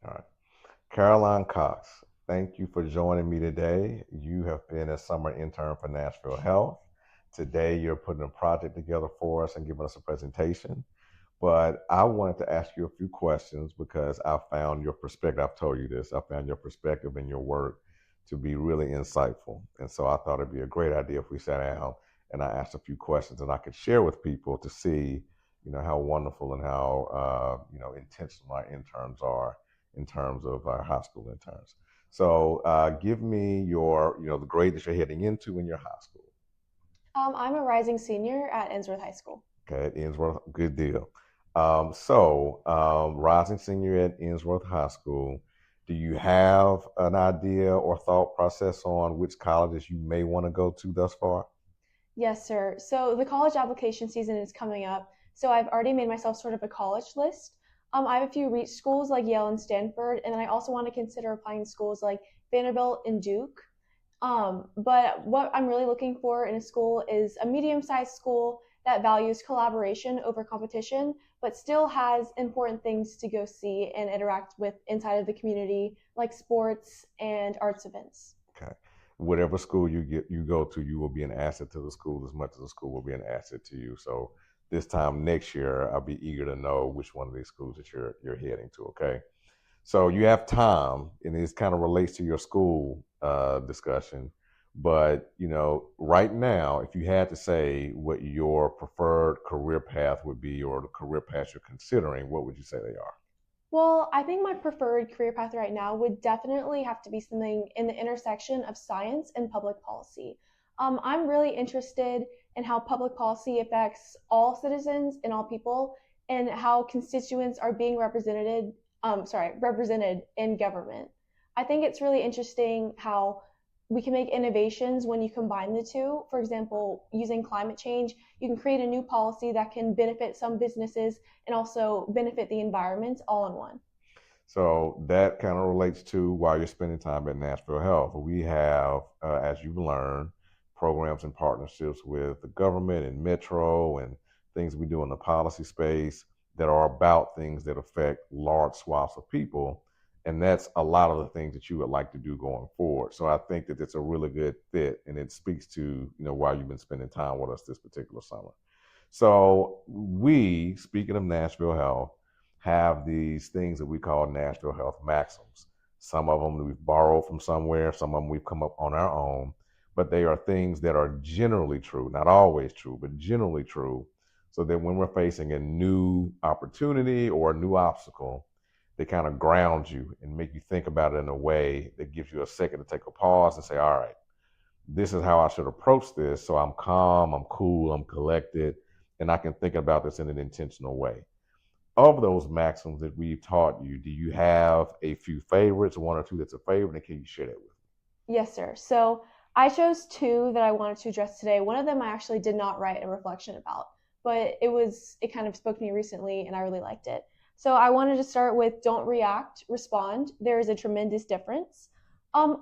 All right. Caroline Cox, thank you for joining me today. You have been a summer intern for Nashville Health. Today, you're putting a project together for us and giving us a presentation. But I wanted to ask you a few questions because I found your perspective. I've told you this. I found your perspective and your work to be really insightful. And so I thought it'd be a great idea if we sat down and I asked a few questions and I could share with people to see, how wonderful and how, intentional our interns are in terms of our high school interns. So give me the grade that you're heading into in your high school. I'm a rising senior at Ensworth High School. Okay, at Ensworth, good deal. Rising senior at Ensworth High School, do you have an idea or thought process on which colleges you may want to go to thus far? Yes, sir. So the college application season is coming up. So I've already made myself sort of a college list. I have a few reach schools like Yale and Stanford, and then I also want to consider applying to schools like Vanderbilt and Duke. But what I'm really looking for in a school is a medium-sized school that values collaboration over competition, but still has important things to go see and interact with inside of the community, like sports and arts events. Okay. Whatever school you go to, you will be an asset to the school as much as the school will be an asset to you. So this time next year, I'll be eager to know which one of these schools that you're heading to. Okay. So you have time, and this kind of relates to your school discussion. But right now, if you had to say what your preferred career path would be, or the career path you're considering, what would you say they are? Well, I think my preferred career path right now would definitely have to be something in the intersection of science and public policy. I'm really interested in how public policy affects all citizens and all people, and how constituents are being represented in government. I think it's really interesting how we can make innovations when you combine the two. For example, using climate change, you can create a new policy that can benefit some businesses and also benefit the environment all in one. So that kind of relates to why you're spending time at Nashville Health. We have, as you've learned, programs and partnerships with the government and Metro and things we do in the policy space that are about things that affect large swaths of people. And that's a lot of the things that you would like to do going forward. So I think that it's a really good fit, and it speaks to why you've been spending time with us this particular summer. So we, speaking of Nashville Health, have these things that we call Nashville Health maxims. Some of them we've borrowed from somewhere, some of them we've come up on our own, but they are things that are generally true, not always true, but generally true, so that when we're facing a new opportunity or a new obstacle, they kind of ground you and make you think about it in a way that gives you a second to take a pause and say, all right, this is how I should approach this. So I'm calm, I'm cool, I'm collected, and I can think about this in an intentional way. Of those maxims that we've taught you, do you have a few favorites, one or two that's a favorite, and can you share that with Yes, sir. So I chose two that I wanted to address today. One of them I actually did not write a reflection about, but it kind of spoke to me recently and I really liked it. So I wanted to start with don't react, respond. There is a tremendous difference.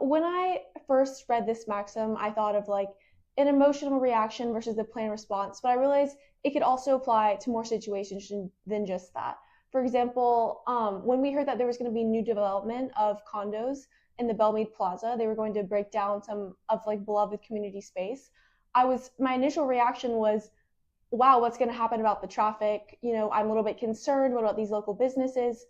When I first read this maxim, I thought of like an emotional reaction versus a planned response, but I realized it could also apply to more situations than just that. For example, when we heard that there was going to be new development of condos in the Belmead Plaza. They were going to break down some of like beloved community space. My initial reaction was, wow, what's going to happen about the traffic? I'm a little bit concerned. What about these local businesses?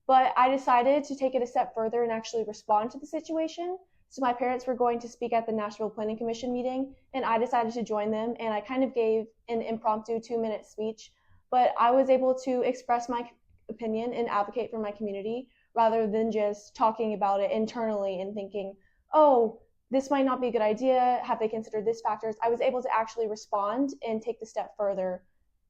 But I decided to take it a step further and actually respond to the situation. So my parents were going to speak at the Nashville Planning Commission meeting, and I decided to join them. And I kind of gave an impromptu 2-minute speech, but I was able to express my opinion and advocate for my community rather than just talking about it internally and thinking, oh, this might not be a good idea. Have they considered this factors? I was able to actually respond and take the step further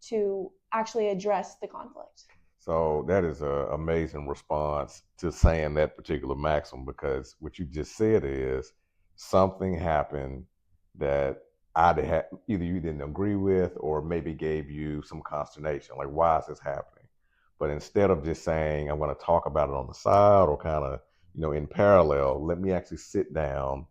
to actually address the conflict. So that is an amazing response to saying that particular maxim, because what you just said is something happened that either you didn't agree with or maybe gave you some consternation. Like, why is this happening? But instead of just saying, I'm going to talk about it on the side or kind of, in parallel, let me actually sit down,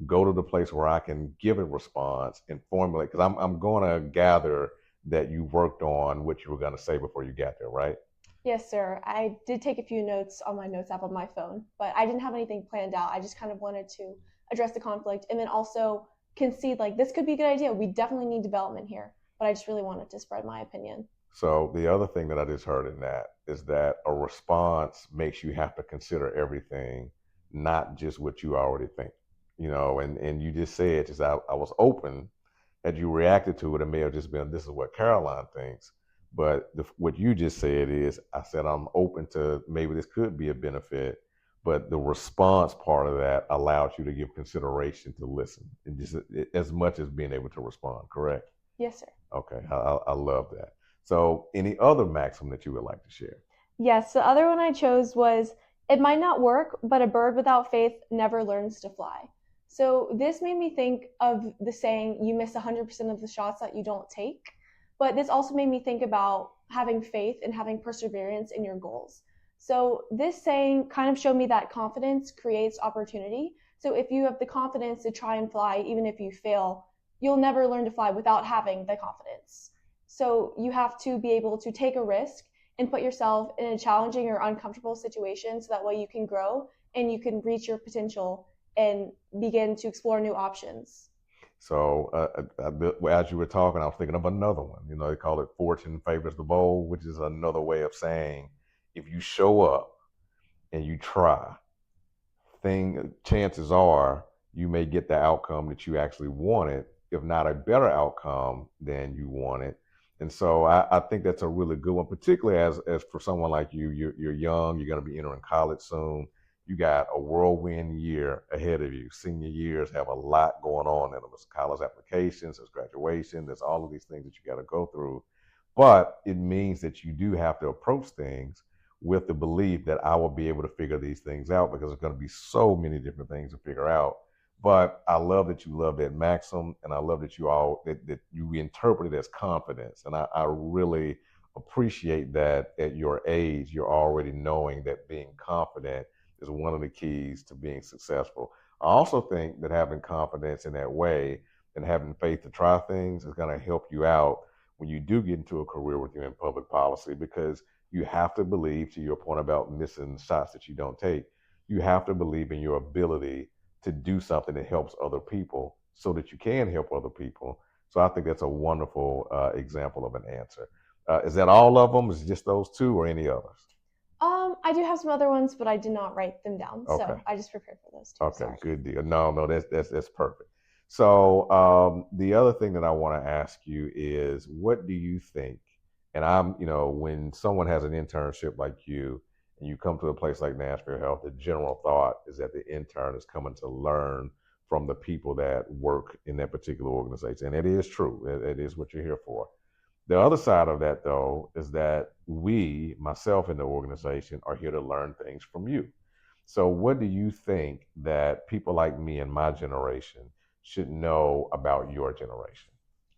go to the place where I can give a response and formulate. Because I'm going to gather that you worked on what you were going to say before you got there, right? Yes, sir. I did take a few notes on my notes app on my phone, but I didn't have anything planned out. I just kind of wanted to address the conflict and then also concede like this could be a good idea. We definitely need development here, but I just really wanted to spread my opinion. So the other thing that I just heard in that is that a response makes you have to consider everything, not just what you already think. And you just said, just I was open. Had you reacted to it, it may have just been, this is what Caroline thinks. But what you just said is, I said, I'm open to maybe this could be a benefit, but the response part of that allows you to give consideration to listen, and just as much as being able to respond. Correct? Yes, sir. Okay, I love that. So, any other maxim that you would like to share? Yes, the other one I chose was it might not work, but a bird without faith never learns to fly. So this made me think of the saying, you miss 100% of the shots that you don't take. But this also made me think about having faith and having perseverance in your goals. So this saying kind of showed me that confidence creates opportunity. So if you have the confidence to try and fly, even if you fail, you'll never learn to fly without having the confidence. So you have to be able to take a risk and put yourself in a challenging or uncomfortable situation so that way you can grow and you can reach your potential and begin to explore new options. So, as you were talking, I was thinking of another one. They call it fortune favors the bold, which is another way of saying if you show up and you try, chances are you may get the outcome that you actually wanted, if not a better outcome than you wanted. And so I think that's a really good one, particularly as for someone like you, you're young, you're going to be entering college soon. You got a whirlwind year ahead of you. Senior years have a lot going on in them. There's college applications, there's graduation, there's all of these things that you got to go through. But it means that you do have to approach things with the belief that I will be able to figure these things out, because there's going to be so many different things to figure out. But I love that you love that maxim, and I love that that you interpret it as confidence, and I really appreciate that at your age you're already knowing that being confident is one of the keys to being successful. I also think that having confidence in that way and having faith to try things is going to help you out when you do get into a career with you in public policy, because you have to believe, to your point about missing shots that you don't take, you have to believe in your ability to do something that helps other people so that you can help other people. So I think that's a wonderful example of an answer. Is that all of them? Is it just those two or any others? I do have some other ones, but I did not write them down, so Okay. I just prepared for those two. Okay, Sorry. good deal. No, that's perfect. So the other thing that I want to ask you is, what do you think? And when someone has an internship like you, and you come to a place like Nashville Health, the general thought is that the intern is coming to learn from the people that work in that particular organization, and it is true. It is what you're here for. The other side of that, though, is that we, myself and the organization, are here to learn things from you. So, what do you think that people like me and my generation should know about your generation?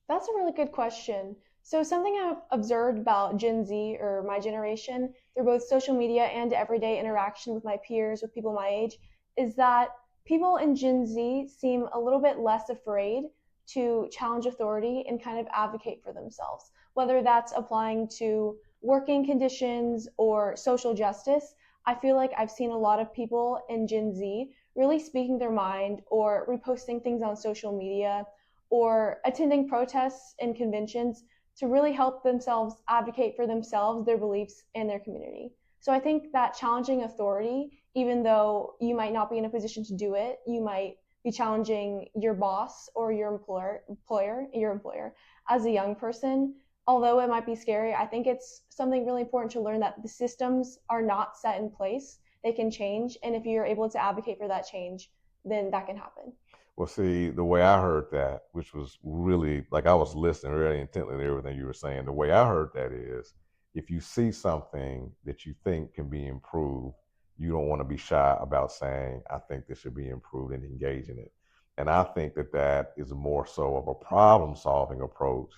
That's a really good question. So, something I've observed about Gen Z or my generation through both social media and everyday interaction with my peers, with people my age, is that people in Gen Z seem a little bit less afraid to challenge authority and kind of advocate for themselves, whether that's applying to working conditions or social justice. I feel like I've seen a lot of people in Gen Z really speaking their mind or reposting things on social media or attending protests and conventions to really help themselves advocate for themselves, their beliefs, and their community. So I think that challenging authority, even though you might not be in a position to do it, you might be challenging your boss or your employer as a young person. Although it might be scary, I think it's something really important to learn that the systems are not set in place. They can change. And if you're able to advocate for that change, then that can happen. Well, see, the way I heard that, which was really like I was listening really intently to everything you were saying, the way I heard that is, if you see something that you think can be improved, you don't want to be shy about saying, I think this should be improved, and engage in it. And I think that that is more so of a problem solving approach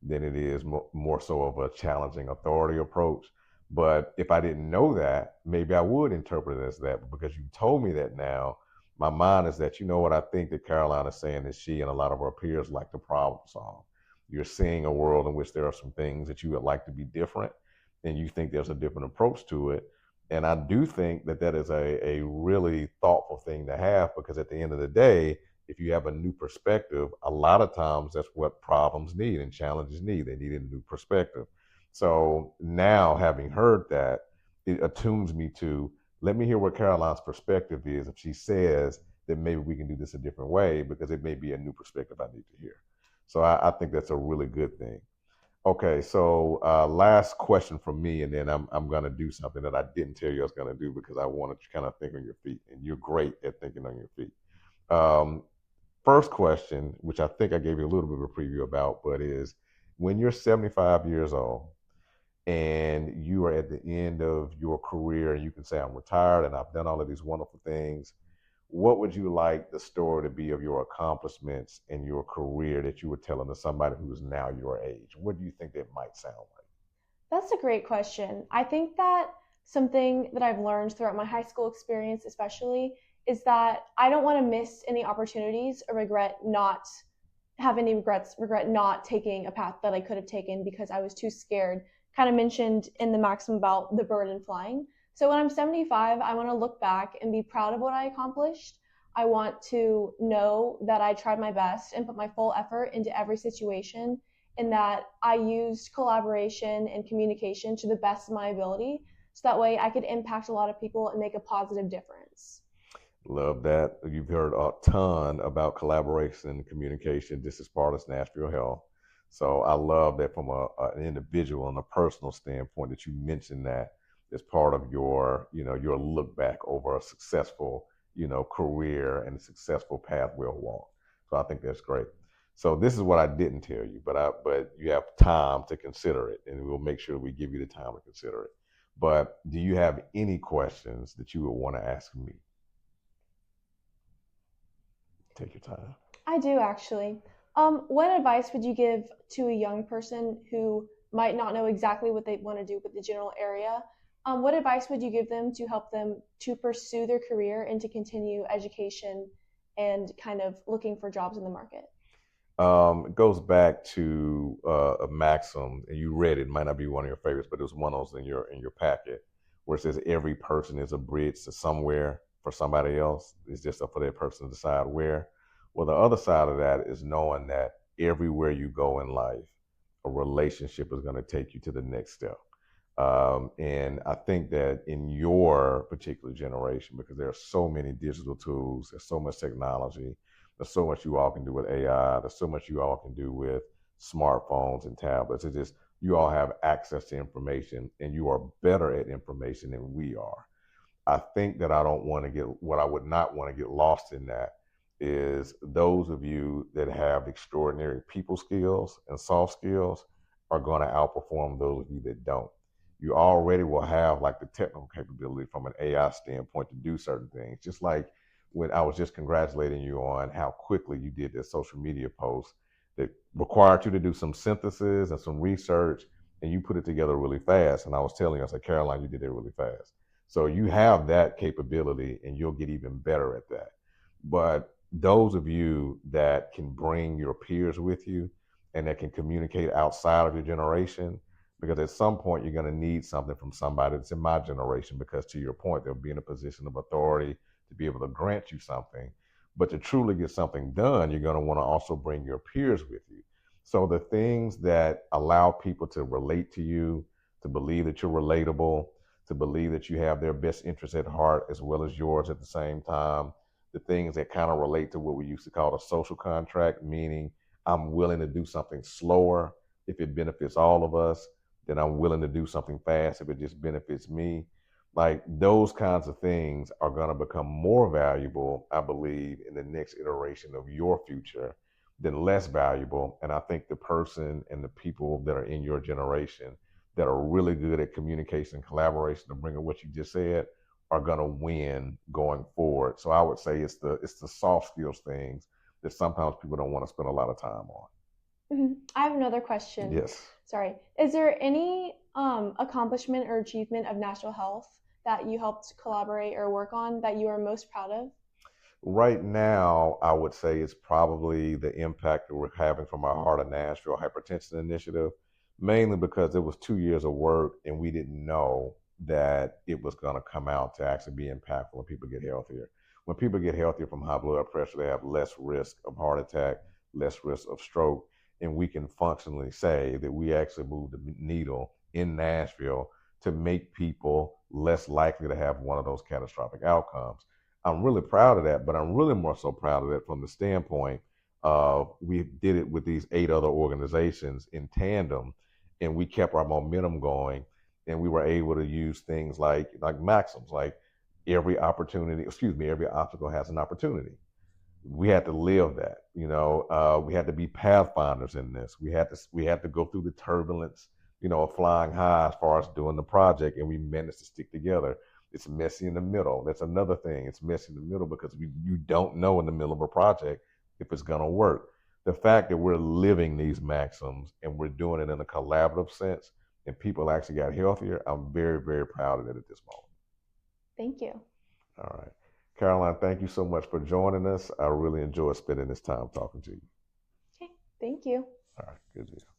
than it is more so of a challenging authority approach. But if I didn't know that, maybe I would interpret it as that. But because you told me that now, my mind is that, what I think that Caroline is saying is she and a lot of her peers like to problem solve. You're seeing a world in which there are some things that you would like to be different. and you think there's a different approach to it. And I do think that that is a really thoughtful thing to have, because at the end of the day, if you have a new perspective, a lot of times that's what problems need and challenges need. They need a new perspective. So now, having heard that, it attunes me to, let me hear what Caroline's perspective is. If she says that maybe we can do this a different way, because it may be a new perspective I need to hear. So I think that's a really good thing. Okay, so last question from me, and then I'm gonna do something that I didn't tell you I was gonna do, because I wanted to kind of think on your feet, and you're great at thinking on your feet. Um, First question, which I think I gave you a little bit of a preview about, but is, when you're 75 years old and you are at the end of your career and you can say, I'm retired and I've done all of these wonderful things, what would you like the story to be of your accomplishments in your career that you were telling to somebody who is now your age? What do you think that might sound like? That's a great question. I think that something that I've learned throughout my high school experience, especially, is that I don't want to miss any opportunities or have any regret not taking a path that I could have taken because I was too scared. Kind of mentioned in the maxim about the bird and flying. So when I'm 75, I want to look back and be proud of what I accomplished. I want to know that I tried my best and put my full effort into every situation, and that I used collaboration and communication to the best of my ability. So that way I could impact a lot of people and make a positive difference. Love that. You've heard a ton about collaboration and communication. This is part of Nashville Health. So I love that from an individual and a personal standpoint, that you mentioned that as part of your, your look back over a successful, career and a successful path well walked. So I think that's great. So this is what I didn't tell you, but you have time to consider it, and we'll make sure we give you the time to consider it. But do you have any questions that you would want to ask me? Take your time. I do actually. What advice would you give to a young person who might not know exactly what they want to do with the general area? What advice would you give them to help them to pursue their career and to continue education and kind of looking for jobs in the market? It goes back to a maxim, and you read it. Might not be one of your favorites, but it was one of those in your packet, where it says every person is a bridge to somewhere for somebody else. It's just up for that person to decide where. Well, the other side of that is knowing that everywhere you go in life, a relationship is going to take you to the next step. And I think that in your particular generation, because there are so many digital tools, there's so much technology, there's so much you all can do with AI, there's so much you all can do with smartphones and tablets. It's just, you all have access to information, and you are better at information than we are. I think that I don't want to get, what I would not want to get lost in that is those of you that have extraordinary people skills and soft skills are going to outperform those of you that don't. You already will have like the technical capability from an AI standpoint to do certain things. Just like when I was just congratulating you on how quickly you did that social media post that required you to do some synthesis and some research, and you put it together really fast. And I was telling you, I said, Caroline, you did it really fast. So you have that capability, and you'll get even better at that. But those of you that can bring your peers with you and that can communicate outside of your generation, because at some point you're going to need something from somebody that's in my generation, because to your point, they'll be in a position of authority to be able to grant you something. But to truly get something done, you're going to want to also bring your peers with you. So the things that allow people to relate to you, to believe that you're relatable, to believe that you have their best interests at heart as well as yours at the same time, the things that kind of relate to what we used to call a social contract, meaning I'm willing to do something slower if it benefits all of us, then I'm willing to do something fast if it just benefits me. Like those kinds of things are going to become more valuable, I believe, in the next iteration of your future than less valuable. And I think the person and the people that are in your generation that are really good at communication and collaboration, to bring up what you just said, are going to win going forward. So I would say it's the soft skills things that sometimes people don't want to spend a lot of time on. I have another question. Yes. Sorry. Is there any accomplishment or achievement of Nashville Health that you helped collaborate or work on that you are most proud of? Right now, I would say it's probably the impact that we're having from our Heart of Nashville hypertension initiative, mainly because it was 2 years of work and we didn't know that it was going to come out to actually be impactful when people get healthier. When people get healthier from high blood pressure, they have less risk of heart attack, less risk of stroke, and we can functionally say that we actually moved the needle in Nashville to make people less likely to have one of those catastrophic outcomes. I'm really proud of that, but I'm really more so proud of that from the standpoint of we did it with these 8 other organizations in tandem, and we kept our momentum going, and we were able to use things like maxims, like every obstacle has an opportunity. We had to live that. We had to be pathfinders in this. We had to go through the turbulence, of flying high as far as doing the project, and we managed to stick together. It's messy in the middle. That's another thing. It's messy in the middle because you don't know in the middle of a project if it's gonna work. The fact that we're living these maxims and we're doing it in a collaborative sense, and people actually got healthier, I'm very, very proud of it at this moment. Thank you. All right. Caroline, thank you so much for joining us. I really enjoyed spending this time talking to you. Okay, thank you. All right, good deal.